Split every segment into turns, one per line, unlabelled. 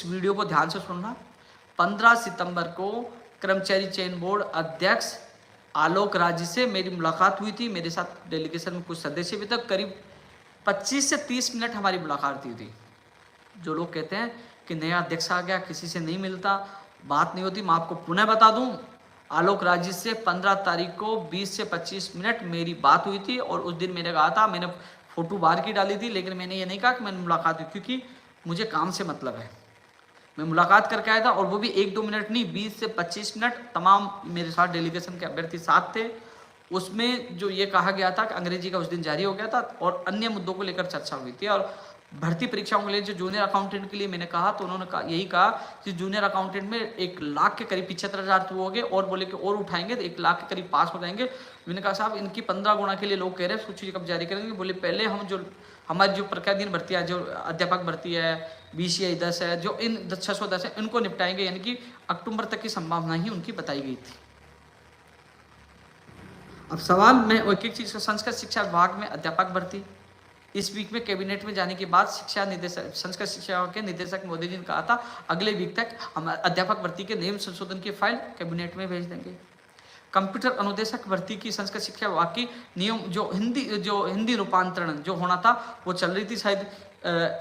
इस वीडियो को ध्यान से सुनना। 15 सितंबर को कर्मचारी चयन बोर्ड अध्यक्ष आलोक राज जी से मेरी मुलाकात हुई थी। मेरे साथ डेलीगेशन में कुछ सदस्य भी थे। करीब 25 से 30 मिनट हमारी मुलाकात हुई थी। जो लोग कहते हैं कि नया अध्यक्ष आ गया, किसी से नहीं मिलता, बात नहीं होती, मैं आपको पुनः बता दूं, आलोक राज जी से 15 तारीख को 20 से 25 मिनट मेरी बात हुई थी। और उस दिन मैंने कहा था, मैंने फोटो बाहर की डाली थी, लेकिन मैंने ये नहीं कहा कि मैंने मुलाकात हुई, क्योंकि मुझे काम से मतलब है। मैं मुलाकात करके आया था, और वो भी 1-2 मिनट नहीं, 20 से 25 मिनट। तमाम मेरे साथ डेलीगेशन के अभ्यर्थी साथ थे। उसमें जो ये कहा गया था कि अंग्रेजी का उस दिन जारी हो गया था और अन्य मुद्दों को लेकर चर्चा हुई थी। और भर्ती परीक्षाओं के लिए जो जूनियर अकाउंटेंट के लिए मैंने कहा, तो उन्होंने कहा, यही कहा कि जूनियर अकाउंटेंट में 1 लाख के करीब 75,000 तो हो गए, और बोले कि और उठाएंगे तो 1 लाख के करीब पास हो जाएंगे। मैंने कहा साहब, इनकी 15 गुना के लिए लोग कह रहे हैं सूची कब जारी करेंगे। बोले पहले हम जो हमारी जो प्रख्याधीन भर्ती है, जो अध्यापक भर्ती है, BCI 10 है, जो इन 610 है, इनको निपटाएंगे। यानी कि अक्टूबर तक की संभावना ही उनकी बताई गई थी। अब सवाल मैं एक एक चीज का, संस्कृत शिक्षा विभाग में अध्यापक भर्ती इस वीक में कैबिनेट में जाने के बाद शिक्षा निदेशक, संस्कृत शिक्षा के निदेशक मोदी जी ने कहा था अगले वीक तक हम अध्यापक भर्ती के नियम संशोधन की फाइल कैबिनेट में भेज देंगे। कंप्यूटर अनुदेशक भर्ती की संस्कृत शिक्षा विभाग की नियम जो हिंदी रूपांतरण जो होना था वो चल रही थी, शायद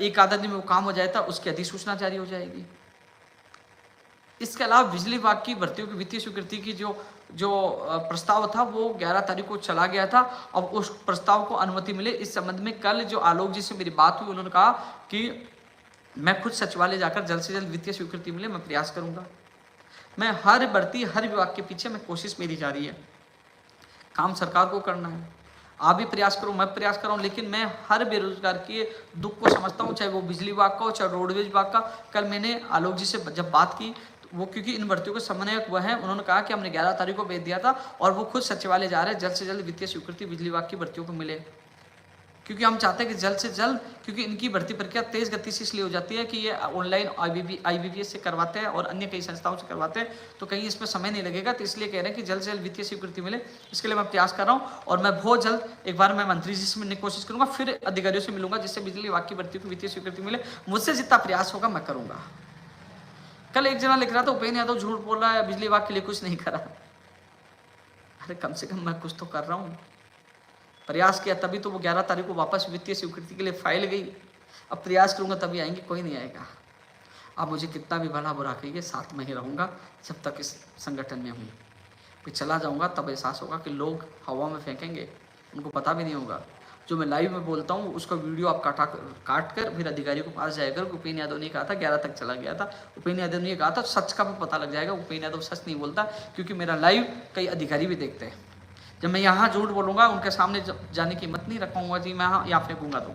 1 आधा दिन में वो काम हो जाए था, उसकी अधिसूचना जारी हो जाएगी। इसके अलावा बिजली विभाग की भर्तियों की वित्तीय स्वीकृति की जो प्रस्ताव था वो 11 तारीख को चला गया था। अब उस प्रस्ताव को अनुमति मिले, इस संबंध में कल जो आलोक जी से मेरी बात हुई, उन्होंने कहा कि मैं खुद सचिवालय जाकर जल्द से जल्द वित्तीय स्वीकृति मिले मैं प्रयास करूंगा। मैं हर भर्ती हर विभाग के पीछे मैं कोशिश मेरी जारी है। काम सरकार को करना है, आप भी प्रयास करो, मैं प्रयास कर रहा हूँ, लेकिन मैं हर बेरोजगार के दुख को समझता हूँ, चाहे वो बिजली विभाग का हो, चाहे रोडवेज विभाग का। कल मैंने आलोक जी से जब बात की, वो क्योंकि इन भर्तियों के समन्वयक वह हैं, उन्होंने कहा कि हमने 11 तारीख को भेज दिया था और वो खुद सचिवालय जा रहे हैं, जल्द से जल्द वित्तीय स्वीकृति बिजली विभाग की भर्तियों को मिले। क्योंकि हम चाहते हैं कि जल्द से जल्द, क्योंकि इनकी भर्ती प्रक्रिया तेज गति से इसलिए हो जाती है कि ये ऑनलाइन IBPS से करवाते हैं और अन्य कई संस्थाओं से करवाते हैं, तो कहीं इसमें समय नहीं लगेगा। तो इसलिए कह रहे हैं कि जल्द से जल्द वित्तीय स्वीकृति मिले, इसके लिए मैं प्रयास कर रहा हूँ। और मैं बहुत जल्द एक बार मैं मंत्री जी से मिलने की कोशिश करूंगा, फिर अधिकारियों से मिलूंगा, जिससे बिजली विभाग की भर्ती को वित्तीय स्वीकृति मिले। मुझसे जितना प्रयास होगा मैं करूंगा। कल एक जना लिख रहा था उपेंद्र यादव झूठ बोल रहा है, बिजली विभाग के लिए कुछ नहीं करा। अरे कम से कम मैं कुछ तो कर रहा हूँ, प्रयास किया, तभी तो वो 11 तारीख को वापस वित्तीय स्वीकृति के लिए फाइल गई। अब प्रयास करूंगा तभी आएंगे, कोई नहीं आएगा। आप मुझे कितना भी भला बुरा कहिए, साथ में ही रहूंगा जब तक इस संगठन में हूँ। फिर चला जाऊंगा तब एहसास होगा कि लोग हवा में फेंकेंगे, उनको पता भी नहीं होगा। जो मैं लाइव में बोलता हूँ उसका वीडियो आप काट कर फिर अधिकारियों के पास जाएगा। उपेंद्र यादव ने कहा था 11 तक चला गया था, उपेंद्र यादव ने कहा था, सच का भी पता लग जाएगा। उपेंद्र यादव सच नहीं बोलता, क्योंकि मेरा लाइव कई अधिकारी भी देखते हैं। जब मैं यहाँ झूठ बोलूँगा उनके सामने जाने की हिम्मत नहीं रख पाऊंगा जी, मैं यहाँ फेंकूंगा। तो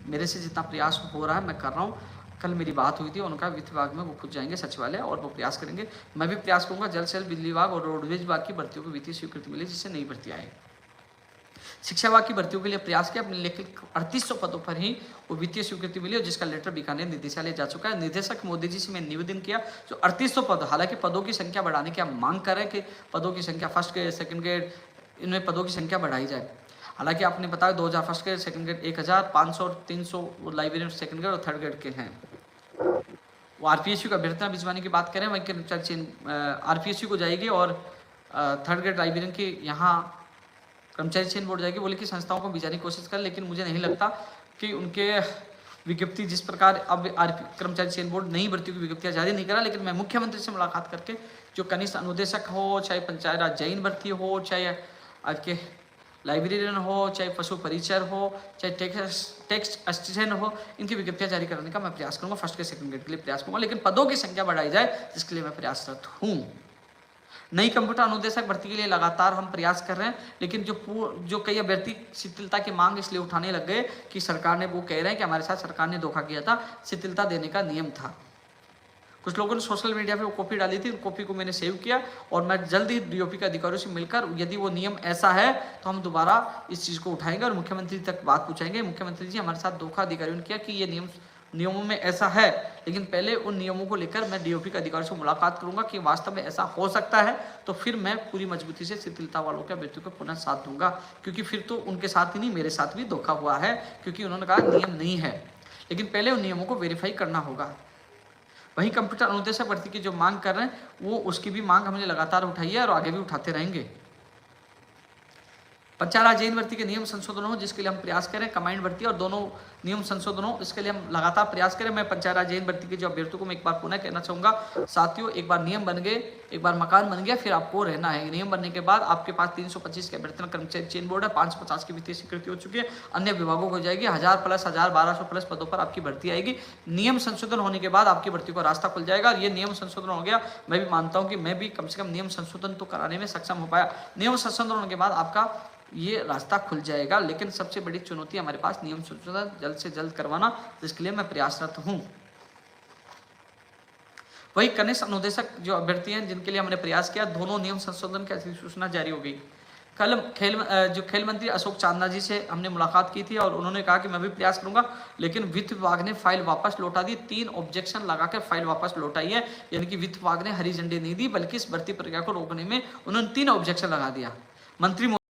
मेरे से जितना प्रयास हो रहा है मैं कर रहा हूँ। कल मेरी बात हुई थी, उनका वित्त विभाग में वो खुद जाएंगे सचिवालय और वो प्रयास करेंगे। मैं भी प्रयास करूँगा जल्द से जल्द बिजली विभाग और रोडवेज विभाग की भर्तियों को वित्तीय स्वीकृति मिले, जिससे नई भर्ती आए। शिक्षा विभाग की भर्तियों के लिए प्रयास किया, लेकिन 3800 पदों पर ही वो वित्तीय स्वीकृति मिली और जिसका लेटर बीकानेर निदेशालय जा चुका है। निदेशक मोदी जी से मैं निवेदन किया, जो 3800 पद, हालांकि पदों की संख्या बढ़ाने की हम मांग कर रहे हैं कि पदों की संख्या फर्स्ट ग्रेड सेकंड ग्रेड इनमें पदों की संख्या बढ़ाई जाए। हालांकि आपने बताया 2000 फर्स्ट ग्रेड, सेकंड ग्रेड 1500 और 300 लाइब्रेरियन सेकंड ग्रेड और थर्ड ग्रेड के हैं। वो RPSU का अभ्यर्थना भिजवाने की बात करें, वहीं RPSU को जाएगी और थर्ड ग्रेड लाइब्रेरियन की यहाँ कर्मचारी चयन बोर्ड जाएगी। बोले कि संस्थाओं को भिजवाने की कोशिश कर, लेकिन मुझे नहीं लगता कि उनके विज्ञप्ति जिस प्रकार अब कर्मचारी चयन बोर्ड नई भर्तियों की विज्ञप्तियां जारी नहीं करा। लेकिन मैं मुख्यमंत्री से मुलाकात करके जो कनिष्ठ अनुदेशक हो, चाहे पंचायत राज जैन भर्ती हो, चाहे आज के लाइब्रेरियन हो, चाहे पशु परिचर हो, चाहे टेक्स्ट असिस्टेंट हो, इनकी विज्ञप्तियां जारी करने का मैं प्रयास करूंगा। फर्स्ट के सेकंड ग्रेड के लिए प्रयास करूंगा, लेकिन पदों की संख्या बढ़ाई जाए, जिसके लिए मैं प्रयासरत हूँ। नई कंप्यूटर अनुदेशक भर्ती के लिए लगातार हम प्रयास कर रहे हैं, लेकिन जो कई अभ्यर्थी शिथिलता की मांग इसलिए उठाने लग गए कि सरकार ने, वो कह रहे हैं कि हमारे साथ सरकार ने धोखा किया था, शिथिलता देने का नियम था। कुछ लोगों ने सोशल मीडिया पे वो कॉपी डाली थी, कॉपी को मैंने सेव किया और मैं जल्द ही DOP के अधिकारियों से मिलकर, यदि वो नियम ऐसा है तो हम दोबारा इस चीज़ को उठाएंगे और मुख्यमंत्री तक बात पूछेंगे। मुख्यमंत्री जी, हमारे साथ धोखा अधिकारियों ने किया कि ये नियमों में ऐसा है, लेकिन पहले उन नियमों को लेकर मैं DOP के अधिकारियों से मुलाकात करूंगा कि वास्तव में ऐसा हो सकता है, तो फिर मैं पूरी मजबूती से शिथिलता वालों के अभ्यर्थियों को पुनः साथ दूंगा। क्योंकि फिर तो उनके साथ ही नहीं, मेरे साथ भी धोखा हुआ है, क्योंकि उन्होंने कहा नियम नहीं है, लेकिन पहले उन नियमों को वेरीफाई करना होगा। वही कंप्यूटर अनुदेशक भर्ती की जो मांग कर रहे हैं वो उसकी भी मांग हमने लगातार उठाई है और आगे भी उठाते रहेंगे। पंचायत जैन भर्ती के नियम संशोधन हो जिसके लिए हम प्रयास करें, कमांड भर्ती और दोनों नियम संशोधन हो इसके लिए हम लगातार प्रयास करें। मैं पंचायत जैन भर्ती के जो अभ्यर्थियों को मैं एक बार पुनः कहना चाहूंगा साथियों, एक बार नियम बन गए, एक बार मकान बन गया, फिर आपको रहना है। नियम बनने के बाद आपके पास 325 के अभ्यर्थी कर्मचारी चयन बोर्ड है, 550 की वित्तीय स्वीकृति हो चुकी है, अन्य विभागों को हो जाएगी, 1000 प्लस 1000 1200 प्लस पदों पर आपकी भर्ती आएगी। नियम संशोधन होने के बाद आपकी भर्ती को रास्ता खुल जाएगा। और ये नियम संशोधन हो गया, मैं भी मानता हूं कि मैं भी कम से कम नियम संशोधन तो कराने में सक्षम हो पाया। नियम संशोधन होने के बाद आपका ये रास्ता खुल जाएगा, लेकिन सबसे बड़ी चुनौती हमारे पास नियम संशोधन जल्द से जल्द करवाना, जिसके लिए मैं प्रयासरत हूं। वही कनिष्ठ अनुदेशक जो अभ्यर्थी हैं जिनके लिए हमने प्रयास किया, दोनों नियम संशोधन की अधिसूचना जारी हो गई। कल खेल मंत्री अशोक चांदना जी से हमने मुलाकात की थी और उन्होंने कहा कि मैं भी प्रयास करूंगा, लेकिन वित्त विभाग ने फाइल वापस लौटा दी। 3 ऑब्जेक्शन लगाकर फाइल वापस लौटाई है, यानी कि वित्त विभाग ने हरी झंडी नहीं दी, बल्कि इस भर्ती प्रक्रिया को रोकने में उन्होंने 3 ऑब्जेक्शन लगा दिया। मंत्री